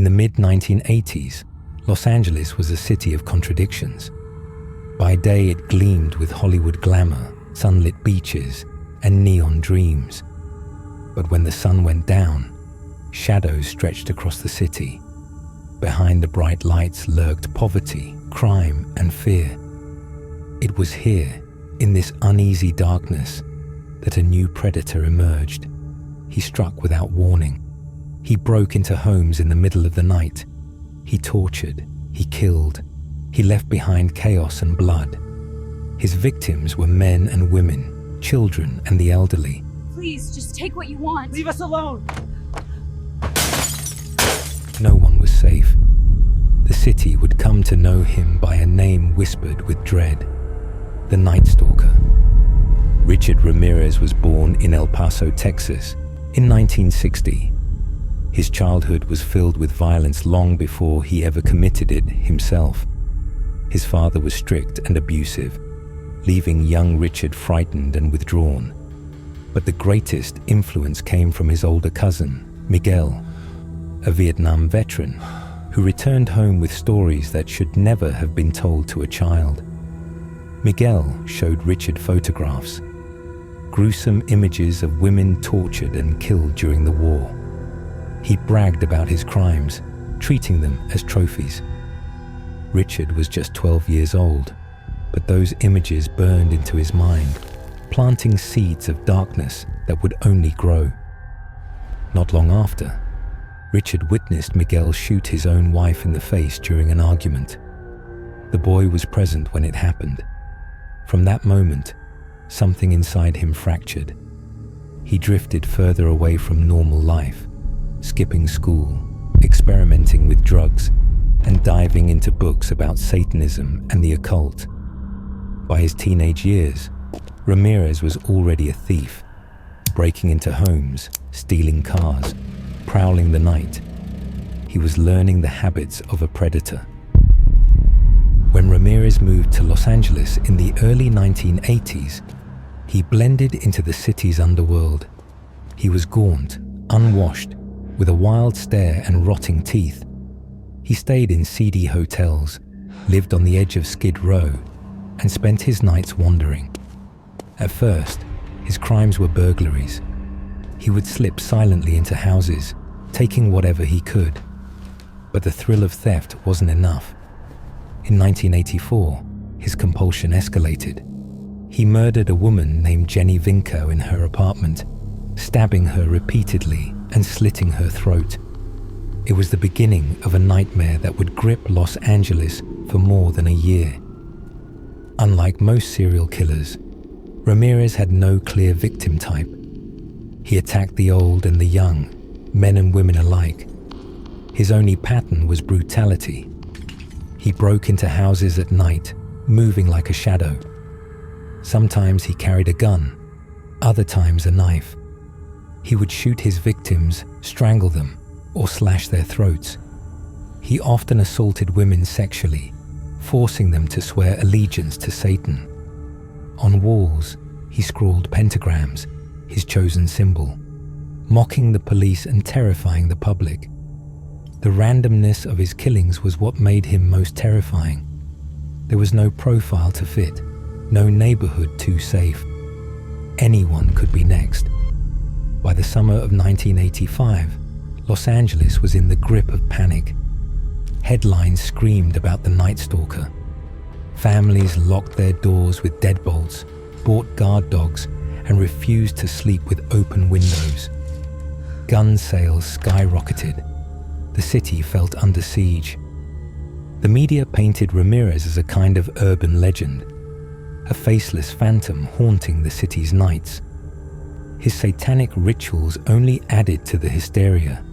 In the mid-1980s, Los Angeles was a city of contradictions. By day it gleamed with Hollywood glamour, sunlit beaches, and neon dreams. But when the sun went down, shadows stretched across the city. Behind the bright lights lurked poverty, crime, and fear. It was here, in this uneasy darkness, that a new predator emerged. He struck without warning. He broke into homes in the middle of the night. He tortured, he killed, he left behind chaos and blood. His victims were men and women, children and the elderly. Please, just take what you want. Leave us alone! No one was safe. The city would come to know him by a name whispered with dread: the Night Stalker. Richard Ramirez was born in El Paso, Texas, in 1960. His childhood was filled with violence long before he ever committed it himself. His father was strict and abusive, leaving young Richard frightened and withdrawn. But the greatest influence came from his older cousin, Miguel, a Vietnam veteran who returned home with stories that should never have been told to a child. Miguel showed Richard photographs, gruesome images of women tortured and killed during the war. He bragged about his crimes, treating them as trophies. Richard was just 12 years old, but those images burned into his mind, planting seeds of darkness that would only grow. Not long after, Richard witnessed Miguel shoot his own wife in the face during an argument. The boy was present when it happened. From that moment, something inside him fractured. He drifted further away from normal life, skipping school, experimenting with drugs, and diving into books about Satanism and the occult. By his teenage years, Ramirez was already a thief, breaking into homes, stealing cars, prowling the night. He was learning the habits of a predator. When Ramirez moved to Los Angeles in the early 1980s, he blended into the city's underworld. He was gaunt, unwashed, with a wild stare and rotting teeth. He stayed in seedy hotels, lived on the edge of Skid Row, and spent his nights wandering. At first, his crimes were burglaries. He would slip silently into houses, taking whatever he could. But the thrill of theft wasn't enough. In 1984, his compulsion escalated. He murdered a woman named Jenny Vinco in her apartment, stabbing her repeatedly and slitting her throat. It was the beginning of a nightmare that would grip Los Angeles for more than a year. Unlike most serial killers, Ramirez had no clear victim type. He attacked the old and the young, men and women alike. His only pattern was brutality. He broke into houses at night, moving like a shadow. Sometimes he carried a gun, other times a knife. He would shoot his victims, strangle them, or slash their throats. He often assaulted women sexually, forcing them to swear allegiance to Satan. On walls, he scrawled pentagrams, his chosen symbol, mocking the police and terrifying the public. The randomness of his killings was what made him most terrifying. There was no profile to fit, no neighborhood too safe. Anyone could be next. By the summer of 1985, Los Angeles was in the grip of panic. Headlines screamed about the Night Stalker. Families locked their doors with deadbolts, bought guard dogs, and refused to sleep with open windows. Gun sales skyrocketed. The city felt under siege. The media painted Ramirez as a kind of urban legend, a faceless phantom haunting the city's nights. His satanic rituals only added to the hysteria.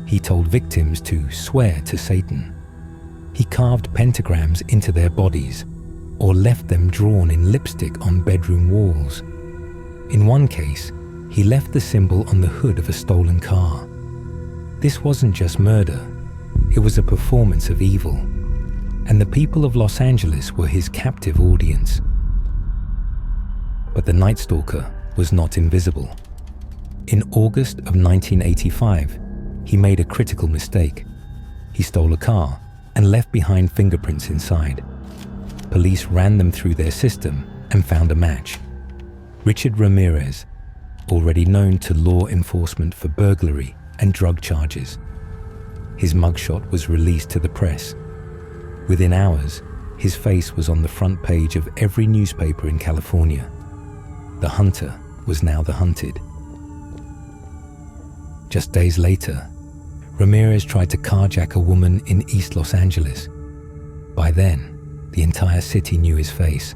He told victims to swear to Satan. He carved pentagrams into their bodies, or left them drawn in lipstick on bedroom walls. In one case, he left the symbol on the hood of a stolen car. This wasn't just murder, it was a performance of evil, and the people of Los Angeles were his captive audience. But the Night Stalker was not invisible. In August of 1985, he made a critical mistake. He stole a car and left behind fingerprints inside. Police ran them through their system and found a match. Richard Ramirez, already known to law enforcement for burglary and drug charges. His mugshot was released to the press. Within hours, his face was on the front page of every newspaper in California. The hunter was now the hunted. Just days later, Ramirez tried to carjack a woman in East Los Angeles. By then, the entire city knew his face.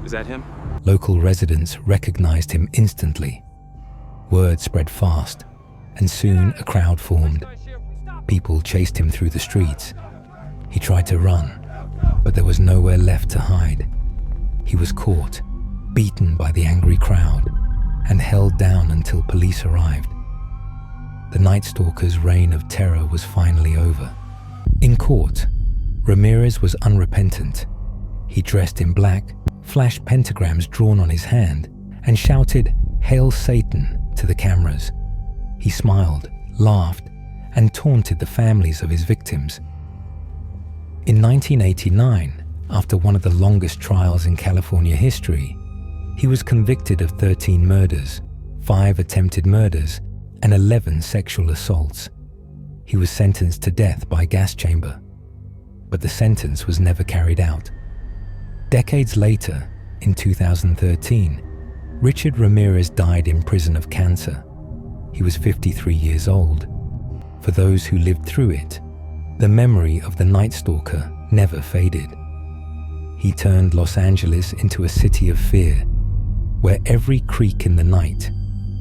Is that him? Local residents recognized him instantly. Word spread fast, and soon a crowd formed. People chased him through the streets. He tried to run, but there was nowhere left to hide. He was caught, beaten by the angry crowd, and held down until police arrived. The Night Stalker's reign of terror was finally over. In court, Ramirez was unrepentant. He dressed in black, flashed pentagrams drawn on his hand, and shouted, "Hail Satan," to the cameras. He smiled, laughed, and taunted the families of his victims. In 1989, after one of the longest trials in California history, he was convicted of 13 murders, 5 attempted murders, and 11 sexual assaults. He was sentenced to death by gas chamber, but the sentence was never carried out. Decades later, in 2013, Richard Ramirez died in prison of cancer. He was 53 years old. For those who lived through it, the memory of the Night Stalker never faded. He turned Los Angeles into a city of fear, where every creak in the night,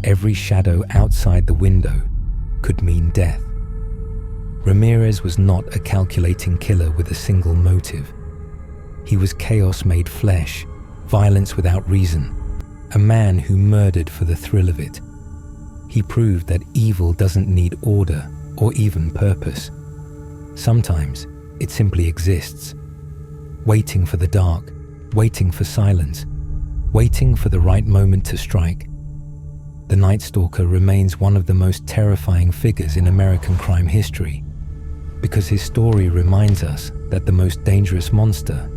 every shadow outside the window, could mean death. Ramirez was not a calculating killer with a single motive. He was chaos made flesh, violence without reason, a man who murdered for the thrill of it. He proved that evil doesn't need order or even purpose. Sometimes it simply exists, waiting for the dark, waiting for silence, waiting for the right moment to strike. The Night Stalker remains one of the most terrifying figures in American crime history, because his story reminds us that the most dangerous monster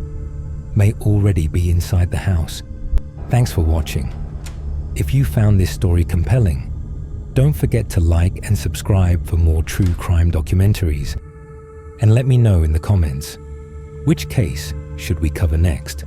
may already be inside the house. Thanks for watching. If you found this story compelling, don't forget to like and subscribe for more true crime documentaries, and let me know in the comments, which case should we cover next?